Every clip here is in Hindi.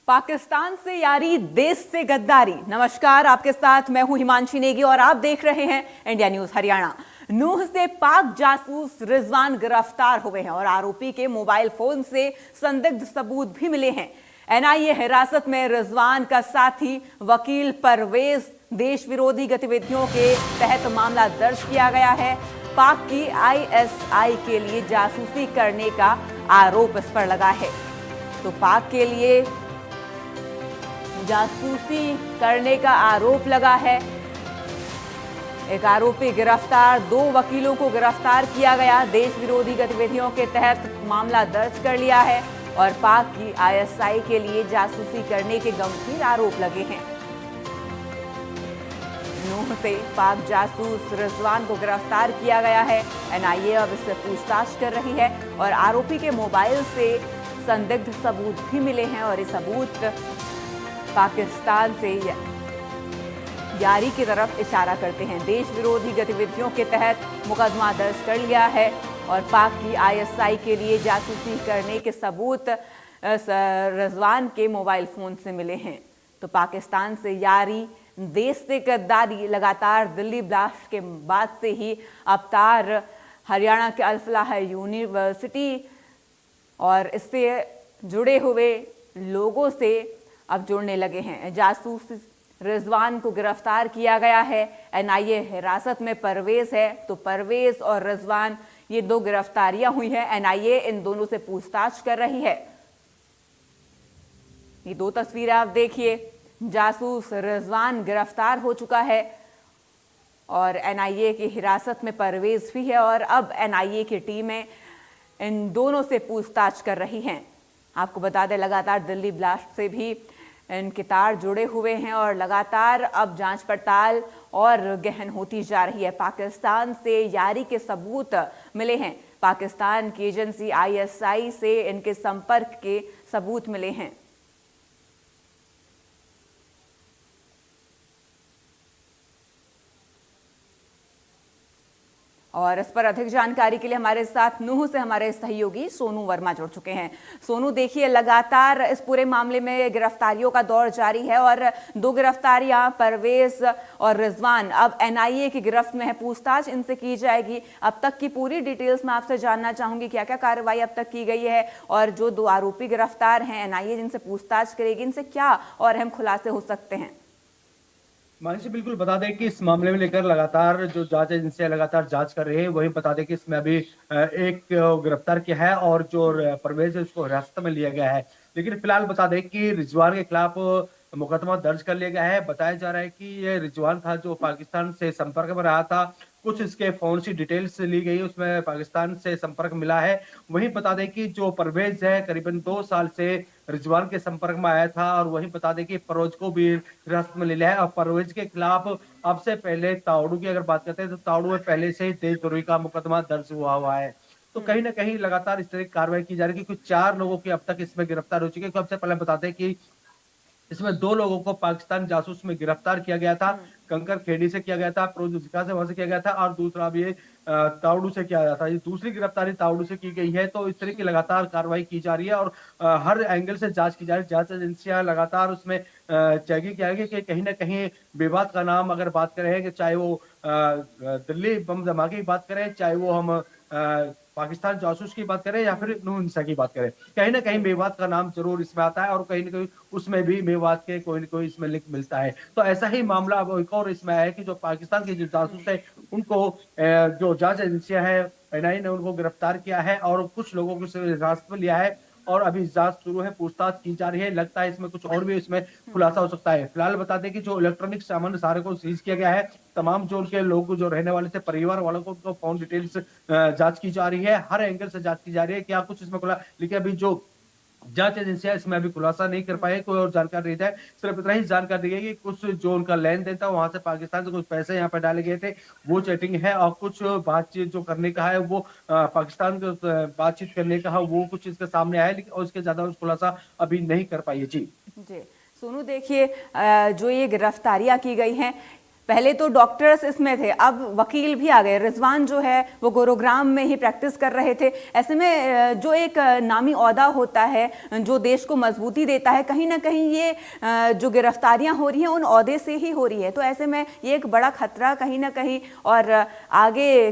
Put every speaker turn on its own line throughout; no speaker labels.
पाकिस्तान से यारी, देश से गद्दारी। नमस्कार, आपके साथ मैं हूं हिमांशी नेगी और आप देख रहे हैं इंडिया न्यूज हरियाणा। नूह से पाक जासूस रिजवान गिरफ्तार हुए हैं और आरोपी के मोबाइल फोन से संदिग्ध सबूत भी मिले हैं। एनआईए हिरासत में रिजवान का साथी वकील परवेज, देश विरोधी गतिविधियों के तहत मामला दर्ज किया गया है। पाक की आईएसआई के लिए जासूसी करने का आरोप इस पर लगा है। तो पाक के लिए जासूसी करने का आरोप लगा है। एक आरोपी गिरफ्तार, 2 वकीलों को गिरफ्तार किया गया। देश विरोधी गतिविधियों के तहत मामला दर्ज कर लिया है और पाक की आईएसआई के लिए जासूसी करने के गंभीर आरोप लगे हैं। नूह से पाक जासूस रिजवान को गिरफ्तार किया गया है। एनआईए अब इससे पूछताछ कर रही है और आरोपी के मोबाइल से संदिग्ध सबूत भी मिले हैं और ये सबूत पाकिस्तान से यारी की तरफ इशारा करते हैं। देश विरोधी गतिविधियों के तहत मुकदमा दर्ज कर लिया है और पाक की आईएसआई के लिए जासूसी करने के सबूत रिजवान के मोबाइल फोन से मिले हैं। तो पाकिस्तान से यारी, देश से गद्दारी, लगातार दिल्ली ब्लास्ट के बाद से ही अवतार हरियाणा के अल फलाह यूनिवर्सिटी और इससे जुड़े हुए लोगों से अब जुड़ने लगे हैं। जासूस रिजवान को गिरफ्तार किया गया है। एनआईए हिरासत में परवेज है। तो परवेज और रिजवान, ये 2 गिरफ्तारियां हुई हैं। एनआईए इन दोनों से पूछताछ कर रही है। ये 2 तस्वीरें आप देखिए। जासूस रिजवान गिरफ्तार हो चुका है और एनआईए की हिरासत में परवेज भी है और अब एनआईए की टीमें इन दोनों से पूछताछ कर रही हैं। आपको बता दें, लगातार दिल्ली ब्लास्ट से भी इनके तार जुड़े हुए हैं और लगातार अब जांच पड़ताल और गहन होती जा रही है। पाकिस्तान से यारी के सबूत मिले हैं। पाकिस्तान की एजेंसी आईएसआई से इनके संपर्क के सबूत मिले हैं। और इस पर अधिक जानकारी के लिए हमारे साथ नूह से हमारे सहयोगी सोनू वर्मा जुड़ चुके हैं। सोनू, देखिए, लगातार इस पूरे मामले में गिरफ्तारियों का दौर जारी है और 2 गिरफ्तारियां, परवेज और रिजवान, अब एनआईए की गिरफ्त में है। पूछताछ इनसे की जाएगी। अब तक की पूरी डिटेल्स मैं आपसे जानना चाहूंगी, क्या क्या कार्रवाई अब तक की गई है और जो 2 आरोपी गिरफ्तार हैं, एनआईए जिनसे पूछताछ करेगी, इनसे क्या और अहम खुलासे हो सकते हैं?
मानिश बिल्कुल बता दें कि इस मामले में लेकर लगातार जो जांच एजेंसियां लगातार जांच कर रही है। वही बता दें कि इसमें अभी एक गिरफ्तार किया है और जो परवेज है उसको हिरासत में लिया गया है। लेकिन फिलहाल बता दें कि रिजवान के खिलाफ मुकदमा दर्ज कर लिया गया है। बताया जा रहा है कि ये रिजवान था जो पाकिस्तान से संपर्क में रहा था। कुछ इसके फोन की डिटेल्स ली गई, उसमें पाकिस्तान से संपर्क मिला है। वहीं बता दें कि जो परवेज है करीबन 2 साल से रिजवान के संपर्क में आया था और वहीं बता दें कि परवेज को भी हिरासत में ले लिया है। और परवेज के खिलाफ अब से पहले तावड़ू की अगर बात करते हैं तो तावड़ू में पहले से ही देशद्रोही का मुकदमा दर्ज हुआ है। तो कहीं ना कहीं लगातार इस तरह की कार्रवाई की जा रही है कि कुछ 4 लोगों की अब तक इसमें गिरफ्तार हो चुकी है। सबसे पहले बताते हैं कि इसमें 2 लोगों को पाकिस्तान जासूस में गिरफ्तार किया गया था। कंकर खेड़ी से किया गया था, से वहां से किया गया था और दूसरा भी तावड़ू से किया गया था। ये दूसरी गिरफ्तारी तावड़ू से की गई है। तो इस तरह की लगातार कार्रवाई की जा रही है और हर एंगल से जांच की जा रही है। जांच एजेंसियां लगातार उसमें चेकिंग किया गया कि कहीं ना कहीं विवाद का नाम अगर बात करें कि चाहे वो दिल्ली बम धमाके की बात करें, चाहे वो हम पाकिस्तान जासूस की बात करें या फिर नूह हिंसा की बात करें, कहीं ना कहीं मेवात का नाम जरूर इसमें आता है और कहीं ना कहीं उसमें भी मेवात के कोई ना कोई इसमें लिंक मिलता है। तो ऐसा ही मामला अब एक और इसमें है कि जो पाकिस्तान के जो जासूस है उनको जो जांच एजेंसियां है एनआईए ने उनको गिरफ्तार किया है और कुछ लोगों को हिरासत में लिया है और अभी जांच शुरू है, पूछताछ की जा रही है। लगता है इसमें कुछ और भी इसमें खुलासा हो सकता है। फिलहाल बता दें कि जो इलेक्ट्रॉनिक सामान सारे को सीज किया गया है। तमाम जो उनके लोग जो रहने वाले थे, परिवार वालों को उनको फोन डिटेल्स जांच की जा रही है। हर एंगल से जांच की जा रही है क्या कुछ इसमें खुला, लेकिन अभी जो जांच एजेंसियां इसमें अभी खुलासा नहीं कर पाए, कोई और जानकारी नहीं है। सिर्फ इतना ही जानकारी दी गई कि कुछ जो उनका लेन देन था वहां से पाकिस्तान से कुछ पैसे यहाँ पे डाले गए थे, वो चैटिंग है और कुछ बातचीत जो करने का है वो पाकिस्तान को बातचीत करने का है वो कुछ इसके सामने आया, लेकिन और इसके ज्यादा खुलासा अभी नहीं कर पाई है। जी
जी सोनू, देखिए, जो ये गिरफ्तारियां की गई हैं, पहले तो डॉक्टर्स इसमें थे, अब वकील भी आ गए। रिजवान जो है वो गुरुग्राम में ही प्रैक्टिस कर रहे थे। ऐसे में जो एक नामी ओहदा होता है जो देश को मजबूती देता है, कहीं ना कहीं ये जो गिरफ्तारियां हो रही हैं उन ओहदे से ही हो रही है। तो ऐसे में ये एक बड़ा खतरा कहीं ना कहीं, और आगे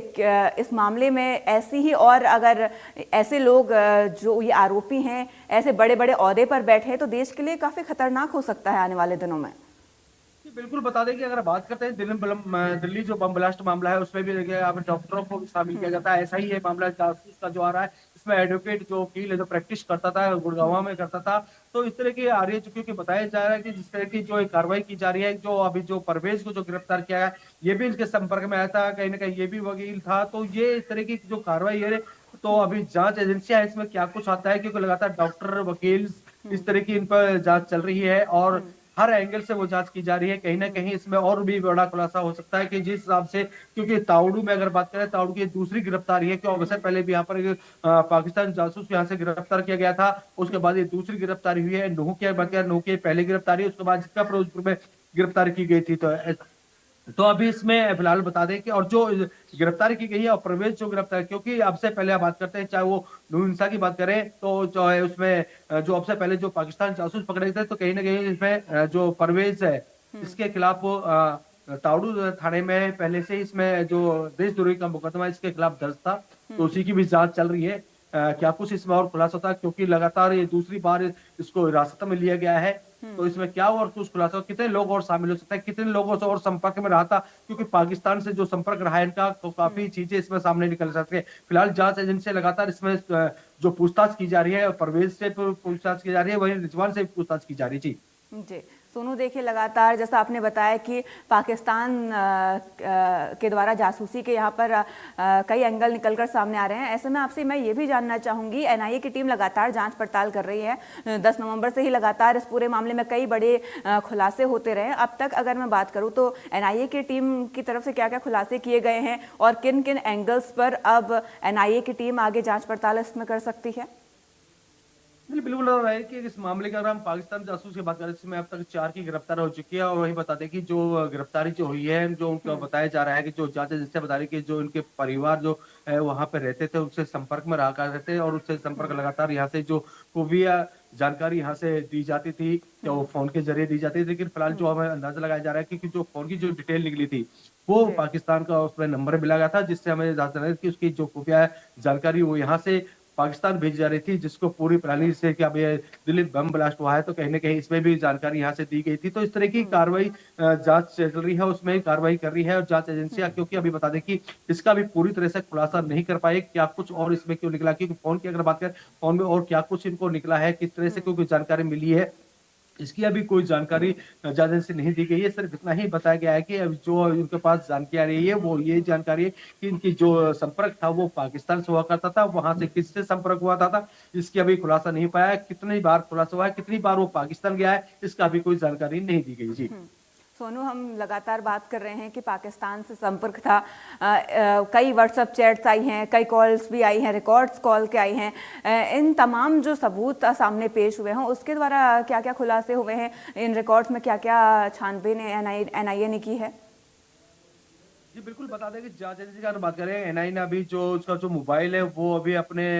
इस मामले में ऐसी ही, और अगर ऐसे लोग जो ये आरोपी हैं ऐसे बड़े बड़े ओहदे पर बैठे हैं तो देश के लिए काफ़ी खतरनाक हो सकता है आने वाले दिनों में।
जी, बिल्कुल बता दें कि अगर बात करते हैं दिल्ली जो बम ब्लास्ट मामला है उसमें भी देखिए आप डॉक्टरों को भी शामिल किया जाता है। ऐसा ही है मामला जासूस का जो आ रहा है, इसमें एडवोकेट जो वकील है जो प्रैक्टिस करता था गुड़गांव में करता था। तो इस तरह की आ रही है, क्योंकि बताया जा रहा है कि जिस तरह की जो कार्रवाई की जा रही है, जो अभी जो परवेज को जो गिरफ्तार किया है ये भी इनके संपर्क में आया था, कहीं ना कहीं ये भी वकील था। तो ये इस तरह की जो कार्रवाई है, तो अभी जांच एजेंसियां इसमें क्या कुछ आता है, क्योंकि लगातार डॉक्टर वकील इस तरह की इन पर जांच चल रही है और हर एंगल से वो जांच की जा रही है। कहीं ना कहीं इसमें और भी बड़ा खुलासा हो सकता है कि जिस हिसाब से, क्योंकि ताउडू में अगर बात करें, ताउडू की दूसरी गिरफ्तारी है, क्योंकि वैसे पहले भी यहाँ पर पाकिस्तान जासूस यहाँ से गिरफ्तार किया गया था, उसके बाद ये दूसरी गिरफ्तारी हुई है। नूह की बात करें, नूह की पहली गिरफ्तारी, उसके बाद जिसका फिरोजपुर में गिरफ्तारी की गई थी। तो अभी इसमें फिलहाल बता दें कि और जो गिरफ्तारी की गई है और परवेज जो गिरफ्तार, क्योंकि अब से पहले आप बात करते हैं, चाहे वो नूर इंसा की बात करें तो जो है उसमें जो अब से पहले जो पाकिस्तान जासूस पकड़े गए थे, तो कहीं ना कहीं इसमें जो परवेज है इसके खिलाफ ताउडू थाने में पहले से इसमें जो देशद्रोही का मुकदमा इसके खिलाफ दर्ज था, तो उसी की भी जांच चल रही है। क्या कुछ इसमें और खुलासा होता है, क्योंकि लगातार ये दूसरी बार इसको हिरासत में लिया गया है, तो इसमें क्या और कुछ खुलासा, कितने लोग और शामिल हो सकते हैं, कितने लोगों से और संपर्क में रहा था, क्योंकि पाकिस्तान से जो संपर्क रहा है इनका, तो काफी चीजें इसमें सामने निकल सकती है। फिलहाल जांच एजेंसी लगातार इसमें जो पूछताछ की जा रही है, परवेज से पूछताछ की जा रही है, वहीं रिजवान से पूछताछ की जा रही है। जी
जी सोनू, देखिए लगातार जैसा आपने बताया कि पाकिस्तान के द्वारा जासूसी के यहाँ पर कई एंगल निकलकर सामने आ रहे हैं। ऐसे में आपसे मैं ये भी जानना चाहूँगी, एनआईए की टीम लगातार जांच पड़ताल कर रही है। 10 नवंबर से ही लगातार इस पूरे मामले में कई बड़े खुलासे होते रहे। अब तक अगर मैं बात करूँ तो एनआईए की टीम की तरफ से क्या क्या खुलासे किए गए हैं और किन किन एंगल्स पर अब एनआईए की टीम आगे जाँच पड़ताल इसमें कर सकती है?
बिल्कुल लग रहा है कि इस मामले की अगर हम पाकिस्तान जासूस की बात करें, इसमें अब तक 4 की गिरफ्तार हो चुकी है। और वही बता दें कि जो गिरफ्तारी जो हुई है, जो उनका बताया जा रहा है कि जो जांच एजेंसी बता रही है कि जो इनके परिवार जो है वहां पे रहते थे, उनसे संपर्क में रहा करते थे और उससे संपर्क लगातार यहाँ से जो खुफिया जानकारी यहाँ से दी जाती थी, तो वो फोन के जरिए दी जाती थी। लेकिन फिलहाल जो हमें अंदाजा लगाया जा रहा है कि जो फोन की जो डिटेल निकली थी वो पाकिस्तान का उसमें नंबर मिला गया था, जिससे हमें जाना है कि उसकी जो खुफिया जानकारी वो यहाँ से पाकिस्तान भेजी जा रही थी, जिसको पूरी प्रणाली से कि अब ये दिल्ली बम ब्लास्ट हुआ है, तो कहीं ना कहीं इसमें भी जानकारी यहाँ से दी गई थी। तो इस तरह की कार्रवाई जांच चल रही है, उसमें कार्रवाई कर रही है और जांच एजेंसियां, क्योंकि अभी बता दें कि इसका भी पूरी तरह से खुलासा नहीं कर पाए क्या कुछ और इसमें क्यों निकला, क्योंकि फोन की अगर बात करें, फोन में और क्या कुछ इनको निकला है, किस तरह से क्योंकि जानकारी मिली है, इसकी अभी कोई जानकारी जांच एजेंसी नहीं दी गई है। सिर्फ इतना ही बताया गया है कि अब जो इनके पास जानकारी आ रही है वो ये जानकारी है कि इनकी जो संपर्क था वो पाकिस्तान से हुआ करता था, वहां से किससे संपर्क हुआ था इसकी अभी खुलासा नहीं पाया। कितनी बार खुलासा हुआ है, कितनी बार वो पाकिस्तान गया है, इसका अभी कोई जानकारी नहीं दी गई। जी
सोनू, हम लगातार बात कर रहे हैं कि पाकिस्तान से संपर्क था। कई व्हाट्सएप चैट्स आई हैं, कई कॉल्स भी आई हैं, रिकॉर्ड्स कॉल के आई हैं। इन तमाम जो सबूत सामने पेश हुए हैं उसके द्वारा क्या क्या खुलासे हुए हैं, इन रिकॉर्ड्स में क्या क्या छानबीन एनआईए ने की है?
जी बिल्कुल बता दें कि जांच एजेंसी की अगर बात करें, एनआईए ने अभी जो उसका जो मोबाइल है वो अभी अपने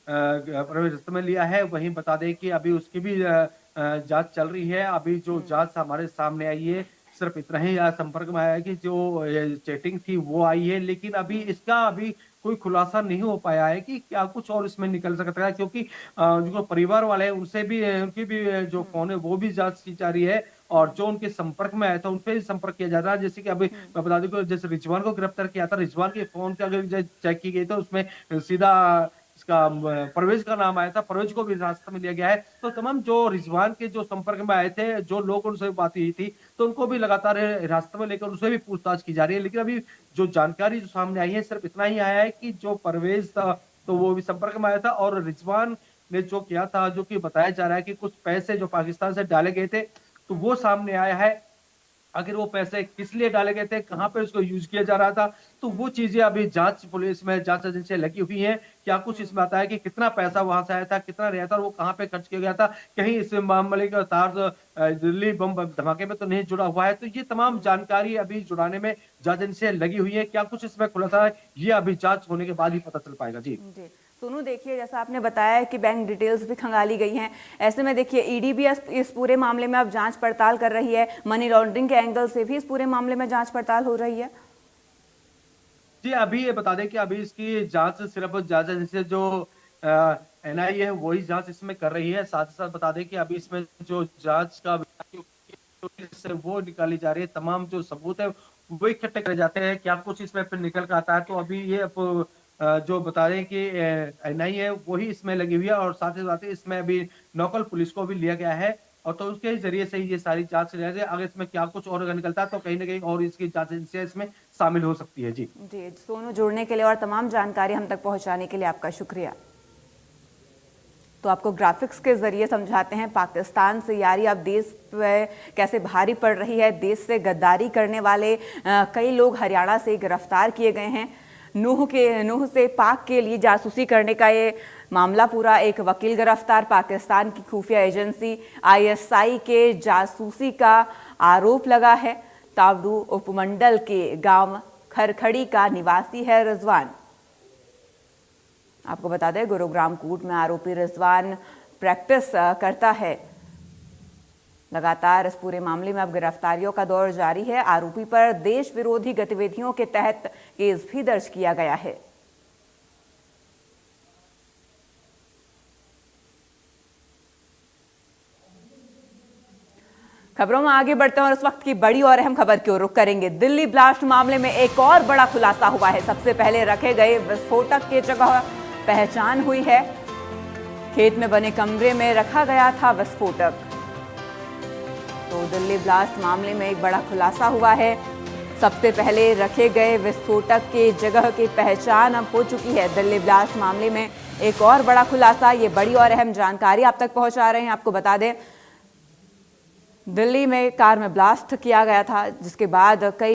हिरासत में लिया है। वहीं बता दें कि अभी उसकी भी जांच चल रही है। अभी जो जांच हमारे सामने आई है, सिर्फ इतना ही संपर्क में आया है कि जो चैटिंग थी वो आई है, लेकिन अभी इसका अभी कोई खुलासा नहीं हो पाया है कि क्या कुछ और इसमें निकल सकता है, क्योंकि जो परिवार वाले हैं उनसे भी उनकी भी जो फोन है वो भी जांच की जा रही है और जो उनके संपर्क में आया था उन पे भी संपर्क किया जा रहा है। जैसे कि अभी मैं बता दूं कि जैसे रिजवान को गिरफ्तार किया था, रिजवान के फोन के अगर चेक की गई तो उसमें सीधा इसका परवेज का नाम आया था, परवेज को भी हिरासत में लिया गया है। तो तमाम जो रिजवान के जो संपर्क में आए थे, जो लोग उनसे बात हुई थी, तो उनको भी लगातार हिरासत में लेकर उनसे भी पूछताछ की जा रही है। लेकिन अभी जो जानकारी जो सामने आई है, सिर्फ इतना ही आया है कि जो परवेज था तो वो भी संपर्क में आया था और रिजवान ने जो किया था, जो कि बताया जा रहा है कि कुछ पैसे जो पाकिस्तान से डाले गए थे, तो वो सामने आया है। आखिर वो पैसे किस लिए डाले गए थे, कहाँ पे उसको यूज किया जा रहा था, तो वो चीजें अभी जांच पुलिस में जांच एजेंसियां लगी हुई हैं। क्या कुछ इसमें आता है कि कितना पैसा वहां से आया था, कितना रहा था और वो कहाँ पे खर्च किया गया था, कहीं इस मामले का तार दिल्ली बम धमाके में तो नहीं जुड़ा हुआ है। तो ये तमाम जानकारी अभी जुड़ाने में जांच एजेंसियां लगी हुई है। क्या कुछ इसमें खुलासा है, ये अभी जांच होने के बाद ही पता चल पाएगा। जी
जी सोनू, देखिए जैसा आपने बताया कि बैंक डिटेल्स भी खंगाली गई हैं, ऐसे में देखिए ईडी भी इस पूरे मामले में अब जांच पड़ताल कर रही है, मनी लॉन्ड्रिंग के एंगल से भी इस पूरे मामले में जांच पड़ताल हो रही है।
जी, अभी ये बता दें कि अभी इसकी जांच सिर्फ जांच एजेंसी जो एनआईए है वही जांच इसमें कर रही है। साथ ही साथ बता दें कि अभी इसमें जो जांच का वो निकाली जा रही है, तमाम जो सबूत है वो इकट्ठे करे जाते हैं। क्या कुछ इसमें फिर निकल कर आता है, तो अभी ये जो बता रहे हैं कि एनआईए है वही इसमें लगी हुई है, और साथ ही साथ इसमें अभी लोकल पुलिस को भी लिया गया है, और तो उसके जरिए से ये सारी जांच चल रही है। अगर इसमें क्या कुछ और निकलता है तो कहीं ना कहीं और इसकी जांच एजेंसियां इसमें शामिल हो सकती है। जी
जी सोनू, जुड़ने के लिए और तमाम जानकारी हम तक पहुंचाने के लिए आपका शुक्रिया। तो आपको ग्राफिक्स के जरिए समझाते हैं पाकिस्तान से यारी अब देश पे कैसे भारी पड़ रही है। देश से गद्दारी करने वाले कई लोग हरियाणा से गिरफ्तार किए गए हैं। नूह से पाक के लिए जासूसी करने का ये मामला पूरा। एक वकील गिरफ्तार, पाकिस्तान की खुफिया एजेंसी आईएसआई के जासूसी का आरोप लगा है। तावडू उपमंडल के गांव खरखड़ी का निवासी है रिजवान। आपको बता दें गुरुग्राम कोर्ट में आरोपी रिजवान प्रैक्टिस करता है। लगातार इस पूरे मामले में अब गिरफ्तारियों का दौर जारी है। आरोपी पर देश विरोधी गतिविधियों के तहत केस भी दर्ज किया गया है। खबरों में आगे बढ़ते हैं और इस वक्त की बड़ी और अहम खबर की ओर रुख करेंगे। दिल्ली ब्लास्ट मामले में एक और बड़ा खुलासा हुआ है। सबसे पहले रखे गए विस्फोटक की जगह पहचान हुई है। खेत में बने कमरे में रखा गया था विस्फोटक। तो दिल्ली ब्लास्ट मामले में एक बड़ा खुलासा हुआ है। सबसे पहले रखे गए विस्फोटक के जगह की पहचान अब हो चुकी है। दिल्ली ब्लास्ट मामले में एक और बड़ा खुलासा, ये बड़ी और अहम जानकारी आप तक पहुंचा रहे हैं। आपको बता दें दिल्ली में कार में ब्लास्ट किया गया था, जिसके बाद कई